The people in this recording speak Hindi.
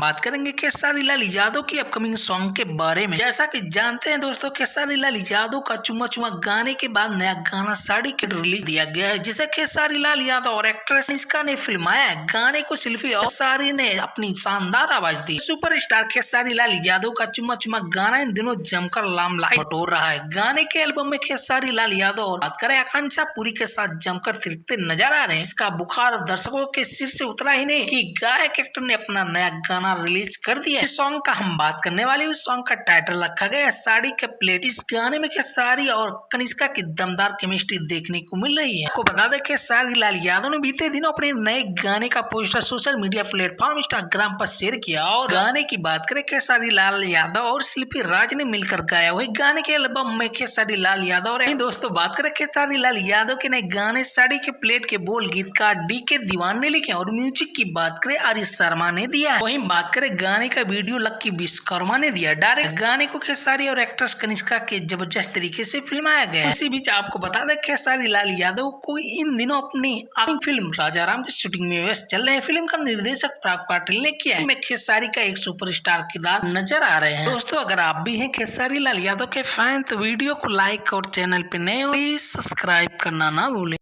हम बात करेंगे खेसारी लाल यादव की अपकमिंग सॉन्ग के बारे में। जैसा कि जानते हैं दोस्तों, खेसारी लाल यादव का चुम्मा चुम्मा गाने के बाद नया गाना साड़ी के रिलीज दिया गया है, जिसे खेसारी लाल यादव और एक्ट्रेस निष्का ने फिल्माया है। गाने को शिल्पी और खेसारी ने अपनी शानदार आवाज दी। सुपरस्टार खेसारी लाल यादव का चुम्मा चुम्मा गाना इन दिनों जमकर लामलाइट बटोर रहा है। गाने के एल्बम में खेसारी लाल यादव और बात करें आकांक्षा पुरी के साथ जमकर थिरकते नजर आ रहे हैं। इसका बुखार दर्शकों के सिर से उतरा ही नहीं कि गायक एक्टर ने अपना नया गाना रिलीज कर दिया। इस सॉन्ग का हम बात करने वाले, उस सॉन्ग का टाइटल रखा गया है साड़ी के प्लेट। इस गाने में खेसारी और कनिष्का की दमदार केमिस्ट्री देखने को मिल रही है। आपको बता दें खेसारी लाल यादव ने बीते दिनों अपने नए गाने का poster social media platform Instagram पर शेयर किया। और गाने की बात करें, खेसारी लाल यादव और शिल्पी राज ने मिलकर गाया। वही गाने के एल्बम में खेसारी लाल यादव और दोस्तों बात करें खेसारी लाल यादव के नए गाने साड़ी के प्लेट के बोल गीतकार डी.के. दीवान ने लिखे और म्यूजिक की बात करें आरिश शर्मा ने दिया है। वहीं बात करें गाने का वीडियो लक्की विश्वकर्मा ने दिया। डायरेक्ट गाने को खेसारी और एक्ट्रेस कनिष्का के जबरदस्त तरीके से फिल्माया गया। इसी बीच आपको बता दें खेसारी लाल यादव को इन दिनों अपनी फिल्म राजा राम की शूटिंग में व्यस्त चल रहे हैं। फिल्म का निर्देशक पराग पाटिल ने किया है। में खेसारी का एक सुपरस्टार किरदार नजर आ रहे हैं। दोस्तों अगर आप भी हैं खेसारी लाल यादव के फैन तो वीडियो को लाइक और चैनल पे नए हो प्लीज सब्सक्राइब करना ना भूलें।